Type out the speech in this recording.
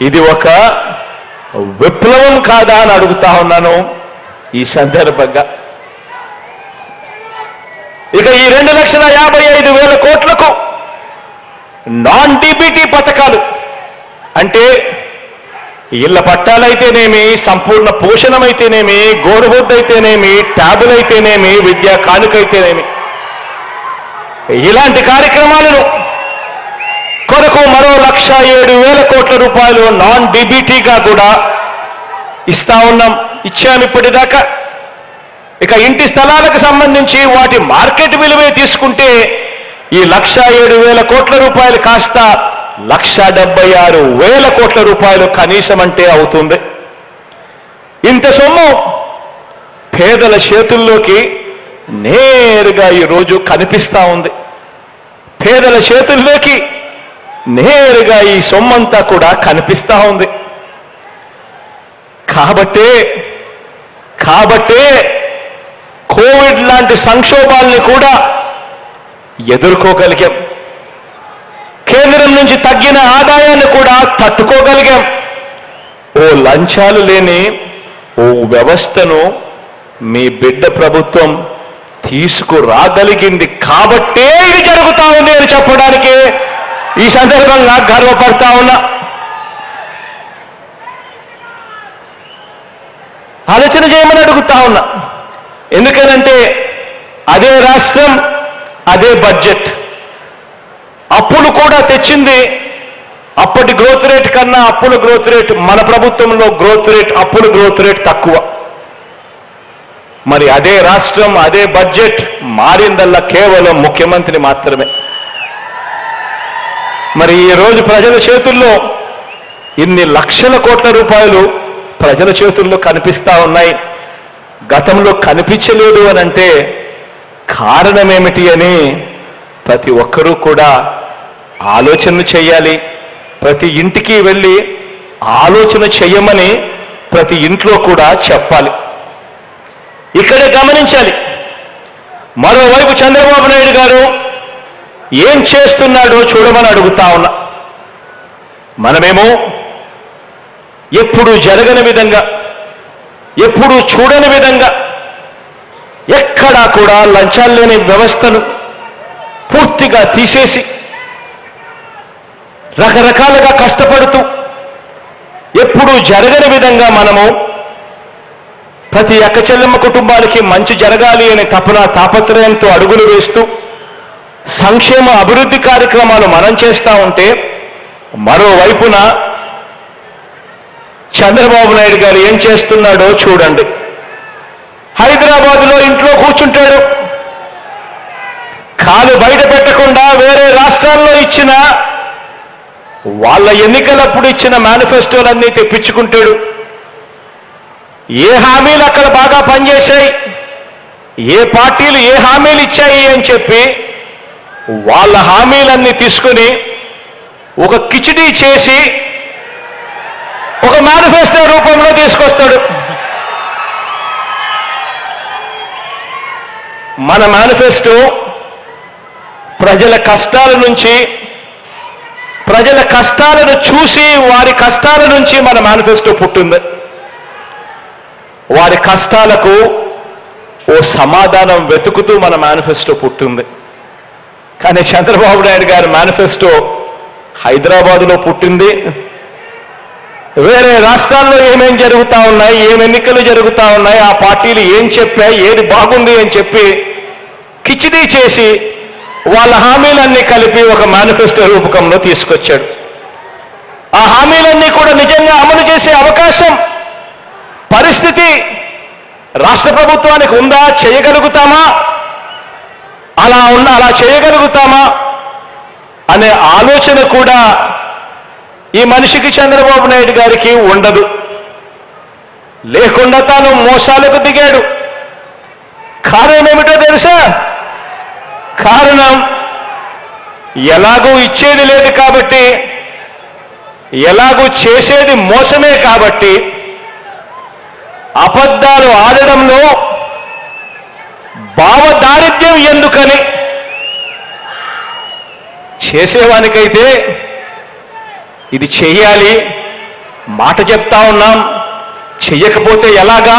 ఇది ఒక విప్లవం కాదా అని అడుగుతా ఉన్నాను ఈ సందర్భంగా. ఇక ఈ 2,55,000 కోట్లకు నాన్ డీబీటీ పథకాలు అంటే ఇళ్ల పట్టాలైతేనేమి, సంపూర్ణ పోషణమైతేనేమి, గోరుబొడ్డు అయితేనేమి, ట్యాబులు అయితేనేమి, విద్యా కానుకైతేనేమి, ఇలాంటి కార్యక్రమాలను కొరకు మరో 1,07,000 కోట్ల రూపాయలు నాన్ డీబీటీగా కూడా ఇస్తా ఉన్నాం, ఇచ్చాము ఇప్పటిదాకా. ఇక ఇంటి స్థలాలకు సంబంధించి వాటి మార్కెట్ విలువే తీసుకుంటే ఈ 1,07,000 కోట్ల రూపాయలు కాస్త 1,76,000 కోట్ల రూపాయలు కనీసం అంటే అవుతుంది. ఇంత సొమ్ము పేదల చేతుల్లోకి నేరుగా ఈరోజు కనిపిస్తా ఉంది. పేదల చేతుల్లోకి నేరుగా ఈ సొమ్మంతా కూడా కనిపిస్తా ఉంది. కాబట్టే కోవిడ్ లాంటి సంక్షోభాల్ని కూడా ఎదుర్కోగలిగాం. కేంద్రం నుంచి తగ్గిన ఆదాయాన్ని కూడా తట్టుకోగలిగాం. ఓ లంచాలు లేని ఓ వ్యవస్థను మీ బిడ్డ ప్రభుత్వం తీసుకురాగలిగింది కాబట్టే ఇది జరుగుతా ఉంది అని చెప్పడానికి ఈ సందర్భంగా గర్వపడతా ఉన్నా. ఆలోచన చేయమని అడుగుతా ఉన్నా. ఎందుకనంటే అదే రాష్ట్రం, అదే బడ్జెట్, అప్పులు కూడా తెచ్చింది అప్పటి గ్రోత్ రేట్ కన్నా అప్పుల గ్రోత్ రేట్, మన ప్రభుత్వంలో గ్రోత్ రేట్, అప్పుల గ్రోత్ రేట్ తక్కువ. మరి అదే రాష్ట్రం, అదే బడ్జెట్ మారిందల్లా కేవలం ముఖ్యమంత్రి మాత్రమే. మరి ఈ రోజు ప్రజల చేతుల్లో ఇన్ని లక్షల కోట్ల రూపాయలు ప్రజల చేతుల్లో కనిపిస్తా ఉన్నాయి. గతంలో కనిపించలేదు అని అంటే కారణమేమిటి అని ప్రతి ఒక్కరూ కూడా ఆలోచన చేయాలి. ప్రతి ఇంటికి వెళ్ళి ఆలోచన చేయమని ప్రతి ఇంట్లో కూడా చెప్పాలి. ఇక్కడే గమనించాలి. మరోవైపు చంద్రబాబు నాయుడు గారు ఏం చేస్తున్నాడో చూడమని అడుగుతా ఉన్నా. మనమేమో ఎప్పుడు జరగని విధంగా, ఎప్పుడు చూడని విధంగా, ఎక్కడా కూడా లంచాలు లేని వ్యవస్థను పూర్తిగా తీసేసి రకరకాలుగా కష్టపడుతూ ఎప్పుడు జరగని విధంగా మనము ప్రతి అక్కచెల్లెమ్మ కుటుంబానికి మంచి జరగాలి అనే తాపత్రయంతో అడుగులు వేస్తూ సంక్షేమ అభివృద్ధి కార్యక్రమాలు మనం చేస్తూ ఉంటే, మరోవైపున చంద్రబాబు నాయుడు గారు ఏం చేస్తున్నాడో చూడండి. హైదరాబాదులో ఇంట్లో కూర్చుంటాడు, కాలు బయట పెట్టకుండా వేరే రాష్ట్రాల్లో ఇచ్చిన వాళ్ళ ఎన్నికలప్పుడు ఇచ్చిన మేనిఫెస్టోలన్నీ తెప్పించుకుంటాడు. ఏ హామీలు అక్కడ బాగా పనిచేశాయి, ఏ పార్టీలు ఏ హామీలు ఇచ్చాయి అని చెప్పి వాళ్ళ హామీలన్నీ తీసుకుని ఒక కిచిడీ చేసి ఒక మేనిఫెస్టో రూపంలో తీసుకొస్తాడు. మన మేనిఫెస్టో ప్రజల కష్టాల నుంచి, ప్రజల కష్టాలను చూసి వారి కష్టాల నుంచి మన మేనిఫెస్టో పుట్టింది. వారి కష్టాలకు ఓ సమాధానం వెతుకుతూ మన మేనిఫెస్టో పుట్టింది. కానీ చంద్రబాబు నాయుడు గారి మేనిఫెస్టో హైదరాబాదులో పుట్టింది. వేరే రాష్ట్రాల్లో ఏమేం జరుగుతా ఉన్నాయి, ఏం ఎన్నికలు జరుగుతా ఉన్నాయి, ఆ పార్టీలు ఏం చెప్పాయి, ఏది బాగుంది అని చెప్పి కిచిడీ చేసి వాళ్ళ హామీలన్నీ కలిపి ఒక మేనిఫెస్టో రూపకంలో తీసుకొచ్చాడు. ఆ హామీలన్నీ కూడా నిజంగా అమలు చేసే అవకాశం, పరిస్థితి రాష్ట్ర ప్రభుత్వానికి ఉందా? చేయగలుగుతామా? అలా చేయగలుగుతామా అనే ఆలోచన కూడా ఈ మనిషికి, చంద్రబాబు నాయుడు గారికి ఉండదు. లేకుండా తాను మోసాలకు దిగాడు. కారణం ఏమిటో తెలుసా? కారణం ఎలాగూ ఇచ్చేది లేదు కాబట్టి, ఎలాగూ చేసేది మోసమే కాబట్టి, అబద్ధాలు ఆడడంలో భావదారిద్ర్యం ఎందుకని, చేసేవానికైతే ఇది చెయ్యాలి, మాట చెప్తా ఉన్నాం, చెయ్యకపోతే ఎలాగా